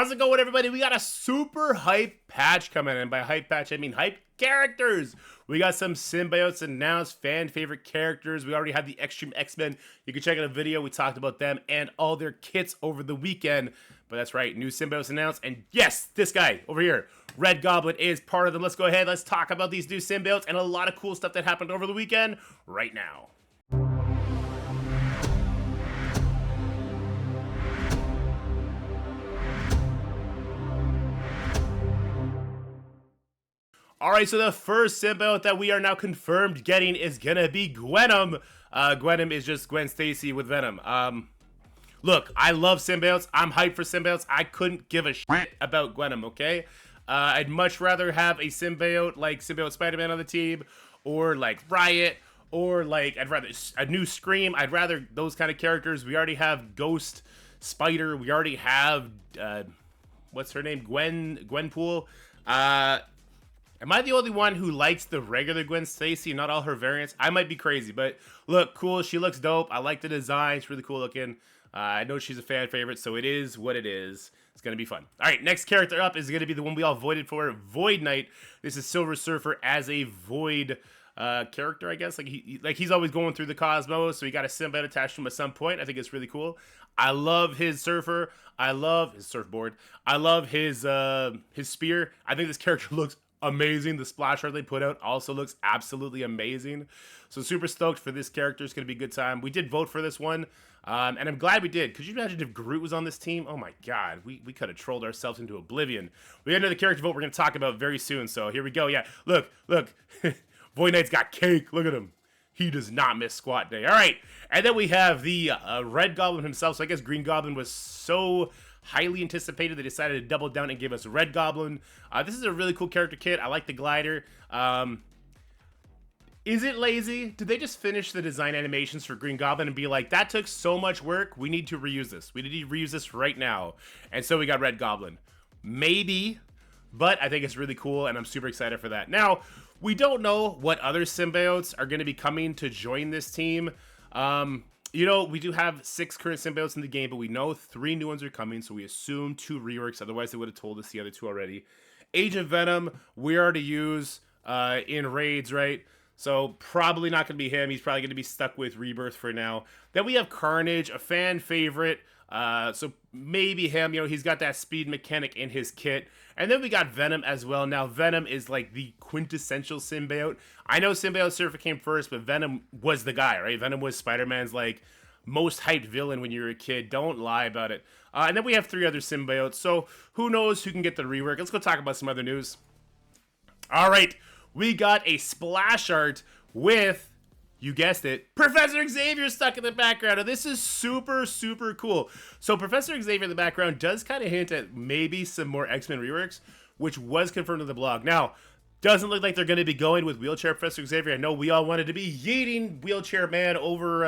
How's it going, everybody? We got a super hype patch coming in. By hype patch, I mean hype characters. We got some symbiotes announced, fan favorite characters. We already had the Extreme X-Men. You can check out a video. We talked about them and all their kits over the weekend. But that's right, new symbiotes announced. And yes, this guy over here, Red Goblin, is part of them. Let's go ahead. Let's talk about these new symbiotes and a lot of cool stuff that happened over the weekend right now. Alright, so the first symbiote that we are now confirmed getting is gonna be Gwenom. Gwenom is just Gwen Stacy with Venom. Look, I love symbiotes. I'm hyped for symbiotes. I couldn't give a shit about Gwenom, okay? I'd much rather have a symbiote like Symbiote Spider-Man on the team, or like Riot, or like, I'd rather a new Scream. I'd rather those kind of characters. We already have Ghost Spider. We already have, what's her name? Gwenpool. Am I the only one who likes the regular Gwen Stacy, not all her variants? I might be crazy, but look, cool. She looks dope. I like the design. It's really cool looking. I know she's a fan favorite, so it is what it is. It's going to be fun. All right, next character up is going to be the one we all voted for, Void Knight. This is Silver Surfer as a Void character, I guess. Like he's always going through the cosmos, so he got a symbiote attached to him at some point. I think it's really cool. I love his surfer. I love his surfboard. I love his spear. I think this character looks amazing. The splash art they put out also looks absolutely amazing. So super stoked for this character. It's going to be a good time. We did vote for this one, and I'm glad we did. Could you imagine if Groot was on this team? Oh my god, we could have trolled ourselves into oblivion. We got another character vote we're going to talk about very soon, so here we go. Yeah, look. Void Knight's got cake. Look at him. He does not miss squat day. All right, and then we have the Red Goblin himself. So I guess Green Goblin was so highly anticipated, they decided to double down and give us Red Goblin. This is a really cool character kit. I like the glider. Is it lazy? Did they just finish the design animations for Green Goblin and be like, that took so much work, we need to reuse this. We need to reuse this right now. And so we got Red Goblin. Maybe, but I think it's really cool, and I'm super excited for that. Now, we don't know what other symbiotes are going to be coming to join this team. You know, we do have 6 current symbiotes in the game, but we know 3 new ones are coming, so we assume 2 reworks. Otherwise, they would have told us the other 2 already. Agent Venom, we already use in raids, right? So probably not going to be him. He's probably going to be stuck with Rebirth for now. Then we have Carnage, a fan favorite. So maybe him. You know, he's got that speed mechanic in his kit. And then we got Venom as well. Now, Venom is like the quintessential symbiote. I know Symbiote Surfer came first, but Venom was the guy, right? Venom was Spider-Man's like most hyped villain when you were a kid. Don't lie about it. And then we have 3 other symbiotes. So who knows who can get the rework? Let's go talk about some other news. All right, we got a splash art with, you guessed it, Professor Xavier stuck in the background. And this is super, super cool. So Professor Xavier in the background does kind of hint at maybe some more X-Men reworks, which was confirmed in the blog. Now, doesn't look like they're going to be going with Wheelchair Professor Xavier. I know we all wanted to be yeeting Wheelchair Man over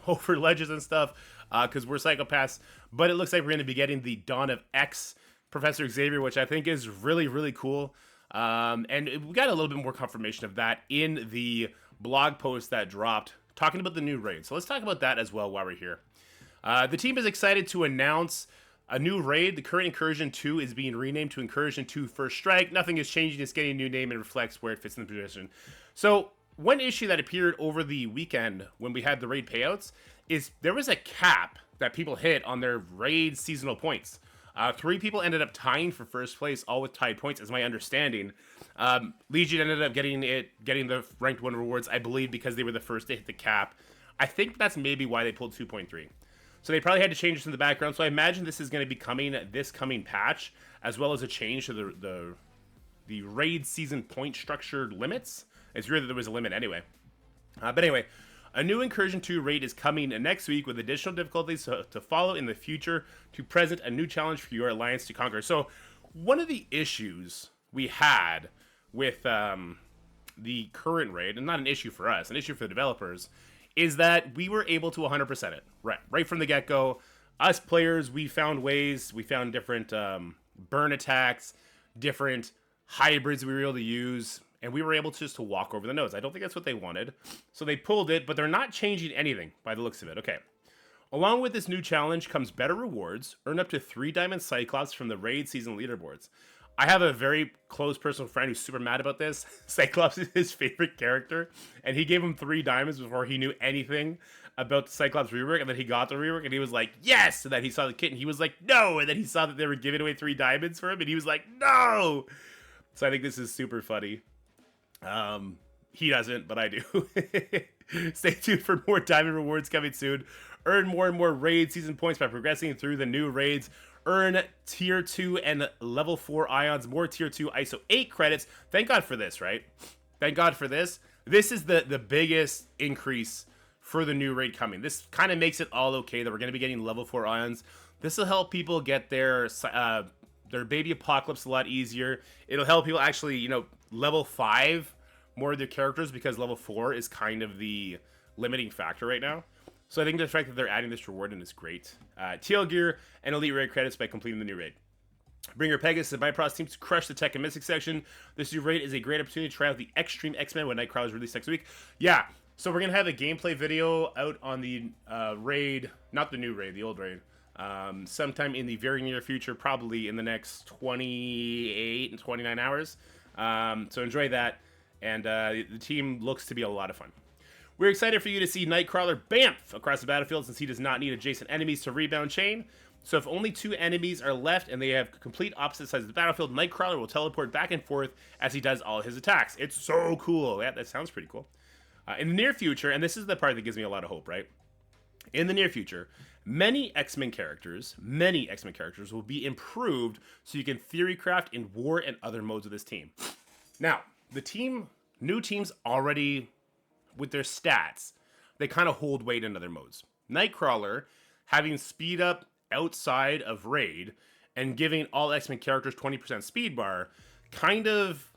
over ledges and stuff because we're psychopaths. But it looks like we're going to be getting the Dawn of X Professor Xavier, which I think is really, really cool. And we got a little bit more confirmation of that in the blog post that dropped talking about the new raid. So let's talk about that as well while we're here. The team is excited to announce a new raid. The current Incursion 2 is being renamed to Incursion 2 First Strike. Nothing is changing. It's getting a new name and reflects where it fits in the position. So one issue that appeared over the weekend when we had the raid payouts is there was a cap that people hit on their raid seasonal points. 3 people ended up tying for first place, all with tied points, is my understanding. Legion ended up getting the ranked 1 rewards, I believe, because they were the first to hit the cap. I think that's maybe why they pulled 2.3. So they probably had to change this in the background. So I imagine this is going to be coming this coming patch, as well as a change to the raid season point structure limits. It's weird that there was a limit anyway. But anyway, a new Incursion 2 raid is coming next week with additional difficulties to follow in the future to present a new challenge for your alliance to conquer. So one of the issues we had with the current raid, and not an issue for us, an issue for the developers, is that we were able to 100% it. Right from the get-go. Us players, we found ways, we found different burn attacks, different hybrids we were able to use, and we were able just to walk over the nose. I don't think that's what they wanted. So they pulled it, but they're not changing anything by the looks of it. Okay. Along with this new challenge comes better rewards. Earn up to 3 Diamond Cyclops from the Raid Season leaderboards. I have a very close personal friend who's super mad about this. Cyclops is his favorite character, and he gave him 3 diamonds before he knew anything about the Cyclops rework, and then he got the rework, and he was like, yes! And then he saw the kit, and he was like, no! And then he saw that they were giving away 3 diamonds for him, and he was like, no! So I think this is super funny. He doesn't, but I do. Stay tuned for more diamond rewards coming soon. Earn more and more raid season points by progressing through the new raids. Earn tier 2 and level 4 ions, more tier 2 ISO 8 credits. Thank God for this, right? Thank God for this. This is the biggest increase for the new raid coming. This kind of makes it all okay that we're going to be getting level 4 ions. This will help people get their baby apocalypse a lot easier. It'll help people actually, you know, level 5 more of their characters, because level 4 is kind of the limiting factor right now. So I think the fact that they're adding this reward in is great. TL gear and elite raid credits by completing the new raid. Bring your Pegasus and Bifrost teams to crush the tech and mystic section. This new raid is a great opportunity to try out the Extreme X-Men when Nightcrawler is released next week. Yeah, so we're going to have a gameplay video out on the raid, not the new raid, the old raid, sometime in the very near future, probably in the next 28 and 29 hours. So enjoy that, and the team looks to be a lot of fun. We're excited for you to see Nightcrawler bamf across the battlefield, since he does not need adjacent enemies to rebound chain. So if only 2 enemies are left and they have complete opposite sides of the battlefield, Nightcrawler will teleport back and forth as he does all his attacks. It's so cool. Yeah, that sounds pretty cool. In the near future, and this is the part that gives me a lot of hope, right? In the near future, many X-Men characters will be improved so you can theory craft in war and other modes of this team. Now, new teams already, with their stats, they kind of hold weight in other modes. Nightcrawler, having speed up outside of raid and giving all X-Men characters 20% speed bar, kind of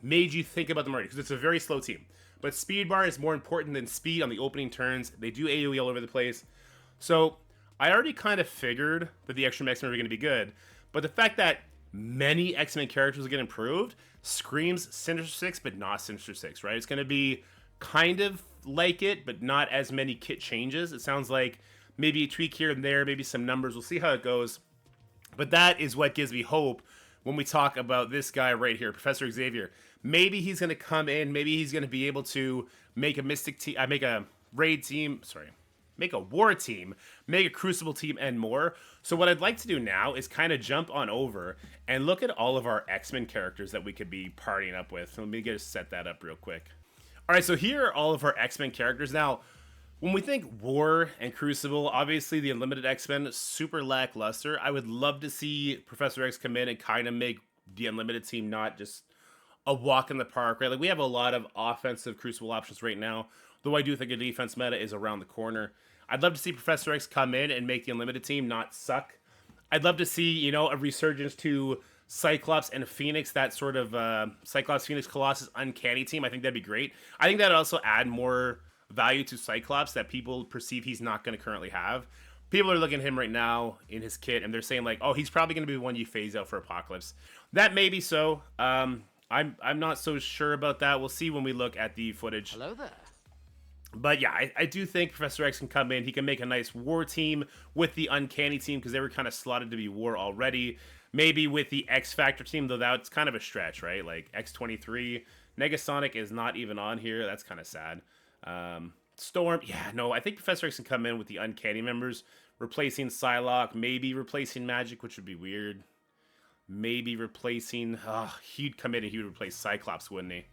made you think about them already, because it's a very slow team. But speed bar is more important than speed on the opening turns. They do AoE all over the place. So I already kind of figured that the extra X-Men were going to be good, but the fact that many X-Men characters will get improved screams Sinister Six, but not Sinister Six, right? It's going to be kind of like it, but not as many kit changes. It sounds like maybe a tweak here and there, maybe some numbers. We'll see how it goes. But that is what gives me hope when we talk about this guy right here, Professor Xavier. Maybe he's going to come in. Maybe he's going to be able to make a mystic team, make a raid team. Sorry, make a war team, make a crucible team, and more. So what I'd like to do now is kind of jump on over and look at all of our X-Men characters that we could be partying up with. Let me just set that up real quick. All right, so here are all of our X-Men characters. Now, when we think War and Crucible, obviously the Unlimited X-Men, super lackluster. I would love to see Professor X come in and kind of make the Unlimited team not just a walk in the park, right? Like, we have a lot of offensive Crucible options right now, though I do think a defense meta is around the corner. I'd love to see Professor X come in and make the Unlimited team not suck. I'd love to see, you know, a resurgence to Cyclops and Phoenix, that sort of Cyclops, Phoenix, Colossus, Uncanny team. I think that'd be great. I think that'd also add more value to Cyclops that people perceive he's not going to currently have. People are looking at him right now in his kit, and they're saying, like, oh, he's probably going to be one you phase out for Apocalypse. That may be so. I'm not so sure about that. We'll see when we look at the footage. Hello there. But yeah, I do think Professor X can come in. He can make a nice war team with the Uncanny team, because they were kind of slotted to be war already. Maybe with the X Factor team, though that's kind of a stretch, right? Like X-23. Negasonic is not even on here. That's kind of sad. Storm, yeah, no, I think Professor X can come in with the Uncanny members, replacing Psylocke, maybe replacing Magic, which would be weird. Maybe replacing, he'd come in and he would replace Cyclops, wouldn't he?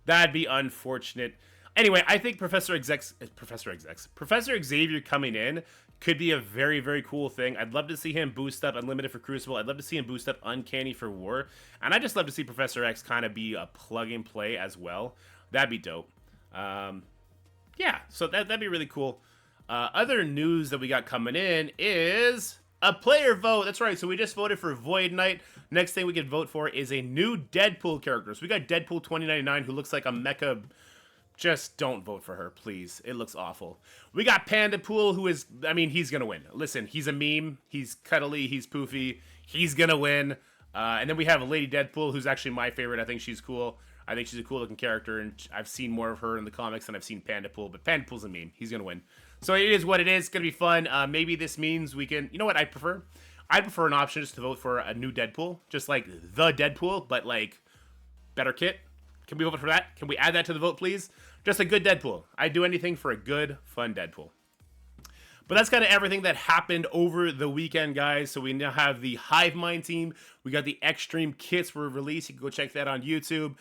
That'd be unfortunate. Anyway, I think Professor Xavier coming in could be a very, very cool thing. I'd love to see him boost up Unlimited for Crucible. I'd love to see him boost up Uncanny for War. And I'd just love to see Professor X kind of be a plug-and-play as well. That'd be dope. Yeah, so that'd be really cool. Other news that we got coming in is a player vote. That's right, so we just voted for Void Knight. Next thing we can vote for is a new Deadpool character. So we got Deadpool 2099, who looks like a mecha. Just don't vote for her, please. It looks awful. We got Pandapool, who is, I mean, he's gonna win. Listen, he's a meme. He's cuddly. He's poofy. He's gonna win. And then we have Lady Deadpool, who's actually my favorite. I think she's cool. I think she's a cool looking character, and I've seen more of her in the comics than I've seen Pandapool. But Pandapool's a meme. He's gonna win. So it is what it is. It's gonna be fun. Maybe this means we can. You know what I prefer? I'd prefer an option just to vote for a new Deadpool, just like the Deadpool, but like better kit. Can we vote for that? Can we add that to the vote, please? Just a good Deadpool. I'd do anything for a good, fun Deadpool. But that's kind of everything that happened over the weekend, guys. So we now have the Hive Mind team. We got the Extreme kits were released. You can go check that on YouTube.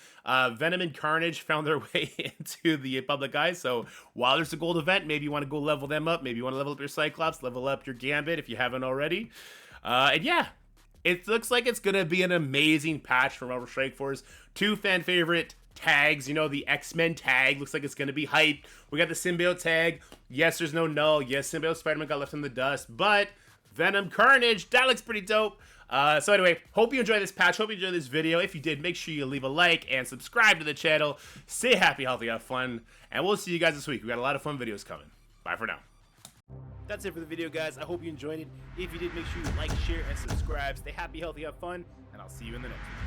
Venom and Carnage found their way into the public, guys. So while there's a gold event, maybe you want to go level them up. Maybe you want to level up your Cyclops, level up your Gambit if you haven't already. And yeah, it looks like it's going to be an amazing patch from Marvel Strike Force. 2 fan favorite tags, you know, the X-Men tag looks like it's going to be hyped. We got the Symbiote tag. Yes, there's no null. Yes, Symbiote Spider-Man got left in the dust, but Venom Carnage, that looks pretty dope. So anyway, hope you enjoyed this patch. Hope you enjoyed this video. If you did, make sure you leave a like and subscribe to the channel. Stay happy, healthy, have fun, and we'll see you guys this week. We got a lot of fun videos coming. Bye for now. That's it for the video, guys. I hope you enjoyed it. If you did, make sure you like, share, and subscribe. Stay happy, healthy, have fun, and I'll see you in the next one.